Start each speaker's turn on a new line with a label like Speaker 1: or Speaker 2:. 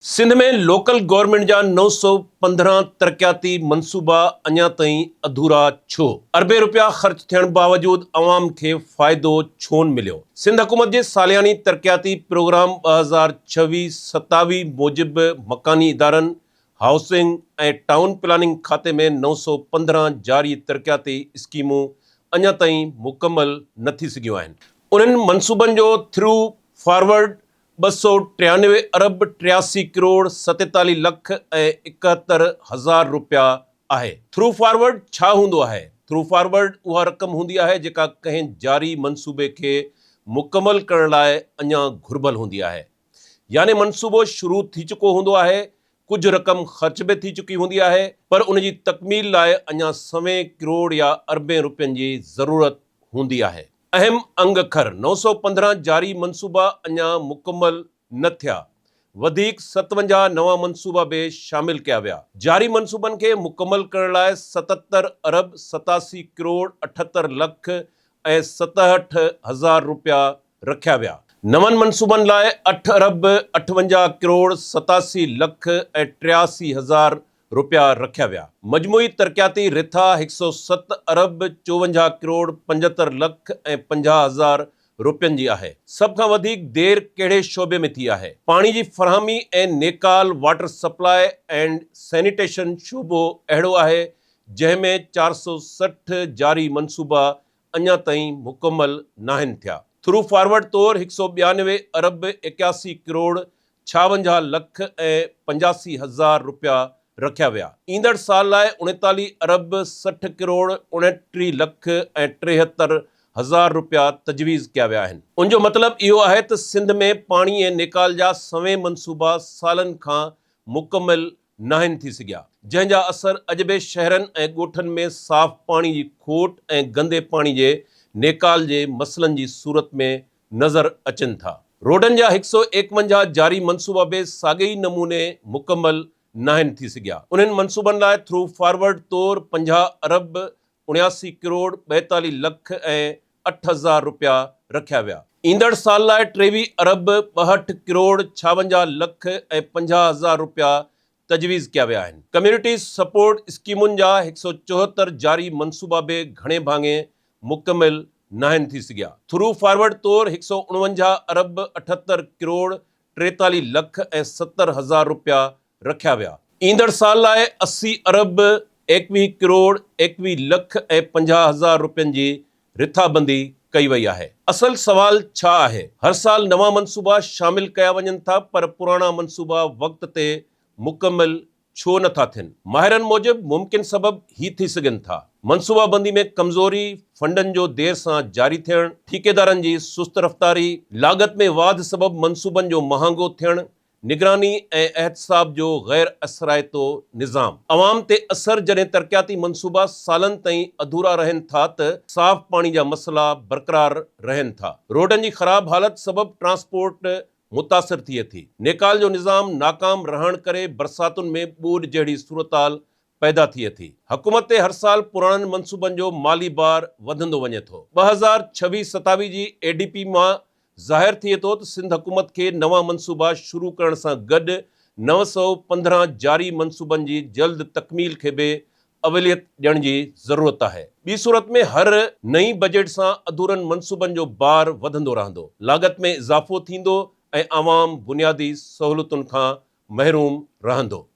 Speaker 1: सिंध में local government जा 915 तरक्याती मनसूबा अञा ताईं अधूरा छो? अरबे रुपया ख़र्च थियण बावजूद अवाम खे फ़ाइदो छो न मिलियो? सिंध हुकूमत जे सालियानी तरक्याती प्रोग्राम 2026-27 मूजिबि मकानी इदारनि, हाउसिंग ऐं टाउन प्लानिंग खाते में 915 जारी तरक्याती स्कीमूं अञा ताईं मुकमल न थी सघियूं आहिनि। उन्हनि मनसूबनि जो थ्रू फॉरवर्ड 293 अरब 83 करोड़ 47 लख ऐं 71,000 रुपया आहे। थ्रू फॉरवर्ड छा हूंदो आहे? थ्रू फॉरवर्ड उहा रक़म हूंदी आहे जेका कंहिं जारी मनसूबे खे मुकमल करण लाइ अञा घुर्बल हूंदी आहे। यानी मनसूबो शुरू थी चुको हूंदो आहे, कुझु रक़म ख़र्च बि थी चुकी हूंदी आहे, पर उन जी तकमील लाइ अञा सवें करोड़ या अरबें रुपयनि जी ज़रूरत हूंदी आहे। अहम अंग अखर 915 जारी मनसूबा अञा मुकमल न थिया। वधीक 57 नवां मनसूबा बि शामिल कया विया। जारी मनसूबनि खे मुकमल करण लाइ 77 अरब 87 करोड़ 78 लख ऐं 67,000 रुपया रखिया विया। नवनि मनसूबनि लाइ 8 अरब 58 करोड़ 87 लख ऐं 83,000 रुपया रखिया विया। मजमूई तरक्याती रिथा 107 अरब 54 करोड़ 75 लख ऐं 50,000 रुपयनि जी आहे। सभ खां वधीक देर कहिड़े शोबे में थी आहे? पाणी जी फ़रहामी ऐं नेकाल water supply and sanitation Shobo अहिड़ो आहे जंहिंमें 460 जारी मनसूबा अञा ताईं मुकमल नाहिनि थिया। थ्रू फॉरवर्ड तौरु 192 अरब 81 करोड़ 56 लख ऐं 85,000 रुपया रखिया विया। ईंदड़ साल लाइ 39 अरब 60 करोड़ 29 लख ऐं 73,000 रुपया तजवीज़ कया विया आहिनि। उन जो मतिलबु इहो आहे त सिंध में पाणी ऐं नेकाल जा सवें मनसूबा सालनि खां मुकमल नाहिनि थी सघिया, जंहिंजा असर अॼु बि शहरनि ऐं ॻोठनि में साफ़ पाणी जी खोट ऐं गंदे पाणी जे नेकाल जे मसइलनि जी सूरत में नज़र अचनि था। रोडनि जा 151 जारी मनसूबा बि साॻे ई नमूने मुकमल नाहिनि थी सघिया। उन्हनि मनसूबनि लाइ थ्रू फॉरवर्ड तौरु 50 अरब 79 करोड़ 42 लख ऐं 8,000 रुपया रखिया विया। ईंदड़ साल लाइ 23 अरब 62 करोड़ 56 लख ऐं 50,000 रुपया तजवीज़ कया विया आहिनि। कम्यूनिटी सपोर्ट स्कीमुनि जा 174 जारी मनसूबा बि घणे भाङे मुकमल नाहिनि थी सघिया। थ्रू फॉरवर्ड तौरु 149 अरब 78 करोड़ 43 लख ऐं 70,000 रुपया रखिया विया। ईंदड़ साल लाइ 80 अरब 21 करोड़ 21 लख ऐं 50,000 रुपयनि जी रिथाबंदी कई वई आहे। असल सवाल छा आहे? हर साल नवां मनसूबा शामिल कया वञनि था, पर पुराणा मनसूबा वक़्त ते मुकमल छो नथा थियनि? माहिरनि मूजिबि मुमकिन सबब ही थी सघनि था। मनसूबाबंदी में कमज़ोरी, फंडनि जो देर सां जारी थियणु, ठेकेदारनि जी सुस्त रफ़्तारी, लागत में वाध सबब मनसूबनि जो महांगो थियणु, निगरानी ऐं एहतसाब जो गैर असराइतो निज़ाम। अवाम ते असर जॾहिं तरक्याती मनसूबा सालनि ताईं अधूरा रहनि था त साफ़ पाणी जा मसइला बरक़रार रहनि था। रोडनि जी ख़राब हालत सबब ट्रांसपोर्ट मुतासिर थिए थी। नेकाल जो निज़ाम नाकाम रहण करे बरसातुनि में ॿूॾ जहिड़ी सूरताल पैदा थिए थी। हुकूमत ते हर साल पुराणनि मनसूबनि जो माली बार वधंदो वञे थो। 2026-27 जी ADP मां ज़ाहिर थिए थो त सिंध हुकूमत खे नवां मनसूबा शुरू करण सां गॾु 915 जारी मनसूबनि जी जल्द तकमील खे बि अवलियत ॾियण जी ज़रूरत आहे। ॿी सूरत में हर नई बजट सां अधूरनि मनसूबनि जो बार वधंदो रहंदो, लागत में इज़ाफ़ो थींदो ऐं आवाम बुनियादी सहूलियतुनि खां महरूम रहंदो।